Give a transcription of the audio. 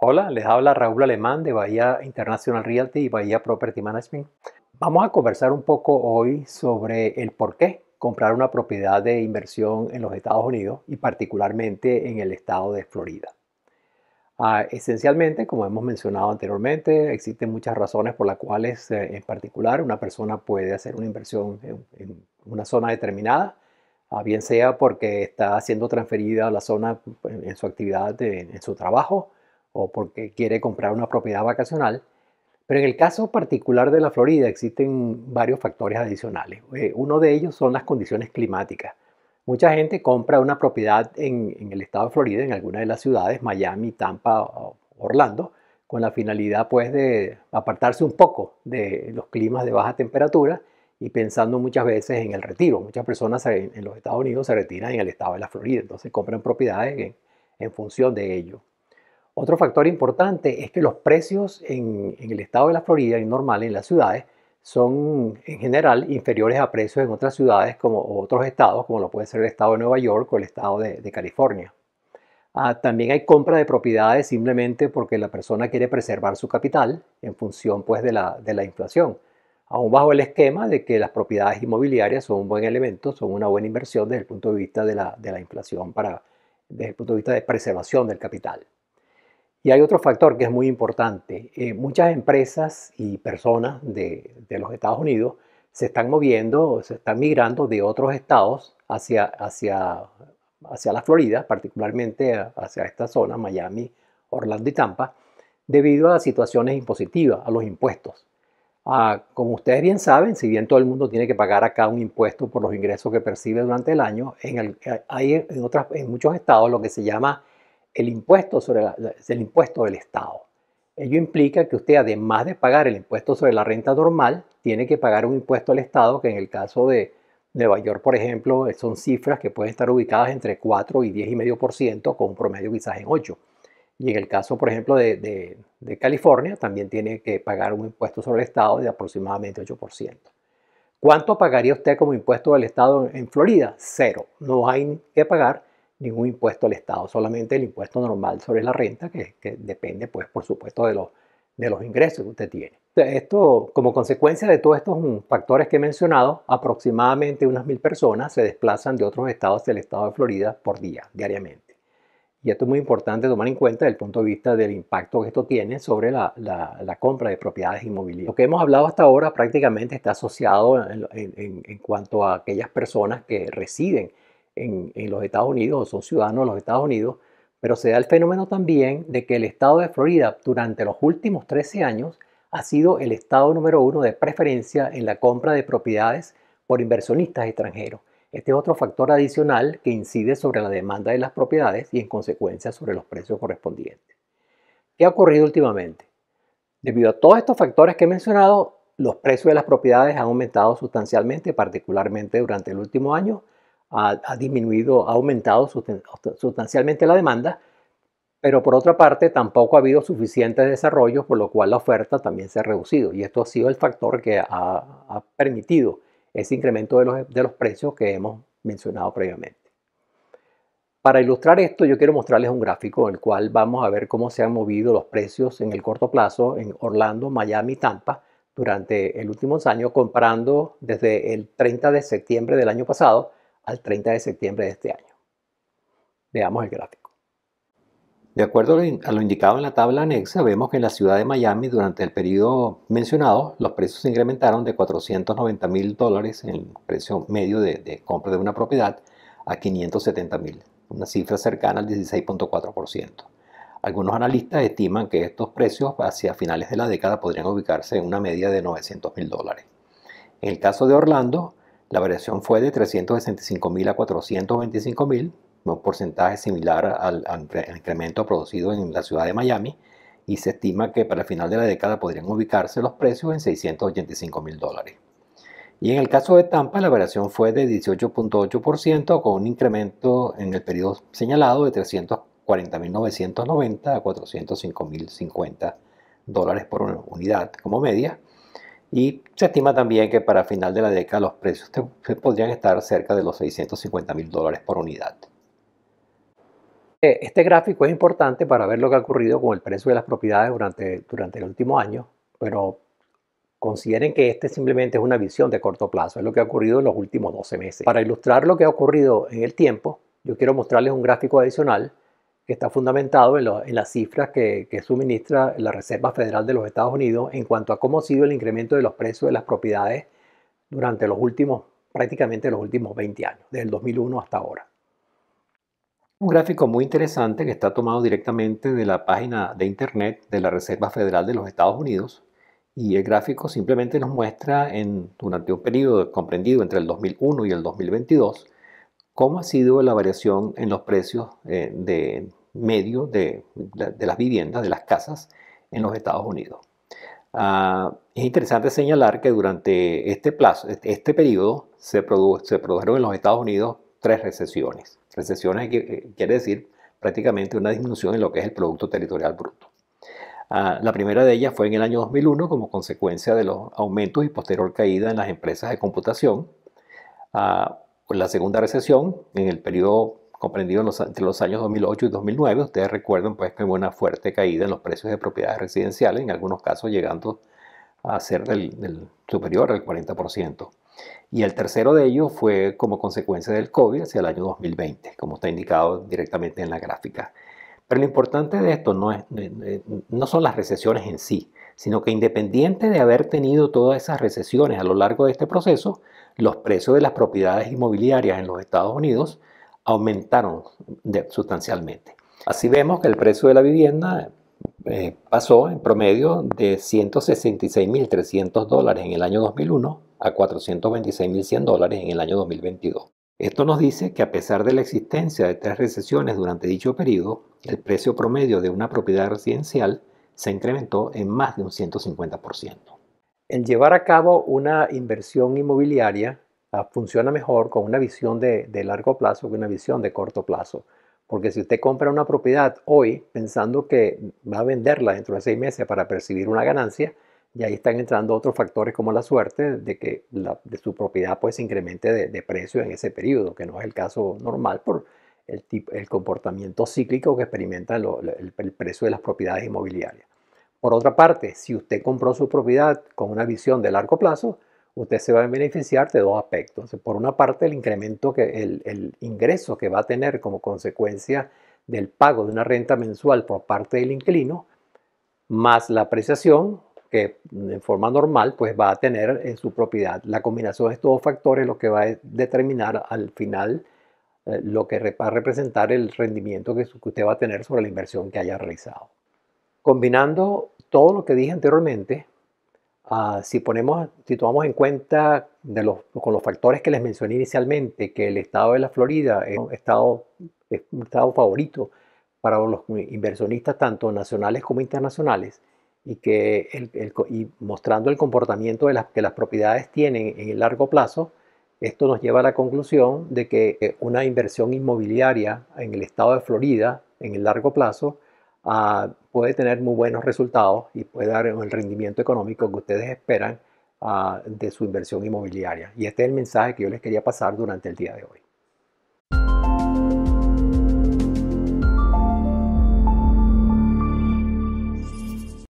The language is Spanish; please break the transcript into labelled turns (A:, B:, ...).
A: Hola, les habla Raúl Alemán de Bahía International Realty y Bahía Property Management. Vamos a conversar un poco hoy sobre el por qué comprar una propiedad de inversión en los Estados Unidos y particularmente en el estado de Florida. Esencialmente, como hemos mencionado anteriormente, existen muchas razones por las cuales en particular una persona puede hacer una inversión en una zona determinada, bien sea porque está siendo transferida a la zona en su actividad, en su trabajo, o porque quiere comprar una propiedad vacacional. Pero en el caso particular de la Florida existen varios factores adicionales. Uno de ellos son las condiciones climáticas. Mucha gente compra una propiedad en el estado de Florida, en alguna de las ciudades, Miami, Tampa o Orlando, con la finalidad pues de apartarse un poco de los climas de baja temperatura y pensando muchas veces en el retiro. Muchas personas en los Estados Unidos se retiran en el estado de la Florida, entonces compran propiedades en función de ello. Otro factor importante es que los precios en el estado de la Florida, en normal, en las ciudades, son en general inferiores a precios en otras ciudades como o otros estados, como lo puede ser el estado de Nueva York o el estado de California. También hay compra de propiedades simplemente porque la persona quiere preservar su capital en función pues, de la inflación. Aún bajo el esquema de que las propiedades inmobiliarias son un buen elemento, son una buena inversión desde el punto de vista de la inflación, desde el punto de vista de preservación del capital. Y hay otro factor que es muy importante. Muchas empresas y personas de los Estados Unidos se están moviendo, se están migrando de otros estados hacia la Florida, particularmente hacia esta zona, Miami, Orlando y Tampa, debido a las situaciones impositivas, a los impuestos. Como ustedes bien saben, si bien todo el mundo tiene que pagar acá un impuesto por los ingresos que percibe durante el año, hay en muchos estados lo que se llama el impuesto del Estado. Ello implica que usted, además de pagar el impuesto sobre la renta normal, tiene que pagar un impuesto al Estado que en el caso de Nueva York, por ejemplo, son cifras que pueden estar ubicadas entre 4 y 10,5%, con un promedio quizás en 8. Y en el caso, por ejemplo, de California, también tiene que pagar un impuesto sobre el Estado de aproximadamente 8%. ¿Cuánto pagaría usted como impuesto del Estado en Florida? Cero. No hay que pagar ningún impuesto al Estado, solamente el impuesto normal sobre la renta, que depende, pues, por supuesto, de los ingresos que usted tiene. Esto, como consecuencia de todos estos factores que he mencionado, aproximadamente unas 1,000 personas se desplazan de otros estados del estado de Florida por día, diariamente. Y esto es muy importante tomar en cuenta desde el punto de vista del impacto que esto tiene sobre la compra de propiedades inmobiliarias. Lo que hemos hablado hasta ahora prácticamente está asociado en cuanto a aquellas personas que residen en los Estados Unidos o son ciudadanos de los Estados Unidos, pero se da el fenómeno también de que el estado de Florida durante los últimos 13 años ha sido el estado número uno de preferencia en la compra de propiedades por inversionistas extranjeros. Este es otro factor adicional que incide sobre la demanda de las propiedades y en consecuencia sobre los precios correspondientes. ¿Qué ha ocurrido últimamente? Debido a todos estos factores que he mencionado, los precios de las propiedades han aumentado sustancialmente, particularmente durante el último año. Ha aumentado sustancialmente la demanda, pero por otra parte tampoco ha habido suficiente desarrollo, por lo cual la oferta también se ha reducido. Y esto ha sido el factor que ha permitido ese incremento de los precios que hemos mencionado previamente. Para ilustrar esto, yo quiero mostrarles un gráfico en el cual vamos a ver cómo se han movido los precios en el corto plazo en Orlando, Miami y Tampa durante el últimos años, comparando desde el 30 de septiembre del año pasado al 30 de septiembre de este año. Veamos el gráfico. De acuerdo a lo indicado en la tabla anexa, vemos que en la ciudad de Miami, durante el periodo mencionado, los precios se incrementaron de $490,000 en el precio medio de compra de una propiedad a $570,000, una cifra cercana al 16,4%. Algunos analistas estiman que estos precios hacia finales de la década podrían ubicarse en una media de $900,000. En el caso de Orlando, la variación fue de 365,000 a 425,000, un porcentaje similar al incremento producido en la ciudad de Miami, y se estima que para el final de la década podrían ubicarse los precios en $685,000. Y en el caso de Tampa, la variación fue de 18,8%, con un incremento en el periodo señalado de 340,990 a $405,050 por unidad como media. Y se estima también que para final de la década los precios podrían estar cerca de los $650,000 por unidad. Este gráfico es importante para ver lo que ha ocurrido con el precio de las propiedades durante el último año, pero consideren que este simplemente es una visión de corto plazo, es lo que ha ocurrido en los últimos 12 meses. Para ilustrar lo que ha ocurrido en el tiempo, yo quiero mostrarles un gráfico adicional que está fundamentado en las cifras que suministra la Reserva Federal de los Estados Unidos en cuanto a cómo ha sido el incremento de los precios de las propiedades durante prácticamente los últimos 20 años, desde el 2001 hasta ahora. Un gráfico muy interesante que está tomado directamente de la página de internet de la Reserva Federal de los Estados Unidos, y el gráfico simplemente nos muestra durante un periodo comprendido entre el 2001 y el 2022 cómo ha sido la variación en los precios de medio de las viviendas, de las casas en los Estados Unidos. Es interesante señalar que durante este periodo se produjeron en los Estados Unidos 3 recesiones. Recesiones quiere decir prácticamente una disminución en lo que es el Producto Territorial Bruto. La primera de ellas fue en el año 2001 como consecuencia de los aumentos y posterior caída en las empresas de computación. La segunda recesión en el periodo comprendido entre los años 2008 y 2009, ustedes recuerdan pues que hubo una fuerte caída en los precios de propiedades residenciales, en algunos casos llegando a ser superior al 40%. Y el tercero de ellos fue como consecuencia del COVID hacia el año 2020, como está indicado directamente en la gráfica. Pero lo importante de esto no son las recesiones en sí, sino que independiente de haber tenido todas esas recesiones a lo largo de este proceso, los precios de las propiedades inmobiliarias en los Estados Unidos aumentaron sustancialmente. Así vemos que el precio de la vivienda pasó en promedio de $166.300 en el año 2001 a $426.100 en el año 2022. Esto nos dice que a pesar de la existencia de 3 recesiones durante dicho periodo, el precio promedio de una propiedad residencial se incrementó en más de un 150%. El llevar a cabo una inversión inmobiliaria funciona mejor con una visión de largo plazo que una visión de corto plazo. Porque si usted compra una propiedad hoy pensando que va a venderla dentro de 6 meses para percibir una ganancia, y ahí están entrando otros factores como la suerte de que su propiedad pues, se incremente de precio en ese periodo, que no es el caso normal por el comportamiento cíclico que experimenta el precio de las propiedades inmobiliarias. Por otra parte, si usted compró su propiedad con una visión de largo plazo, usted se va a beneficiar de 2 aspectos. Por una parte, el incremento, el ingreso que va a tener como consecuencia del pago de una renta mensual por parte del inquilino, más la apreciación que en forma normal pues va a tener en su propiedad. La combinación de estos 2 factores es lo que va a determinar al final lo que va a representar el rendimiento que usted va a tener sobre la inversión que haya realizado. Combinando todo lo que dije anteriormente, si tomamos en cuenta con los factores que les mencioné inicialmente, que el estado de la Florida es un estado favorito para los inversionistas tanto nacionales como internacionales, y mostrando el comportamiento que las propiedades tienen en el largo plazo, esto nos lleva a la conclusión de que una inversión inmobiliaria en el estado de Florida en el largo plazo puede tener muy buenos resultados y puede dar el rendimiento económico que ustedes esperan de su inversión inmobiliaria. Y este es el mensaje que yo les quería pasar durante el día de hoy.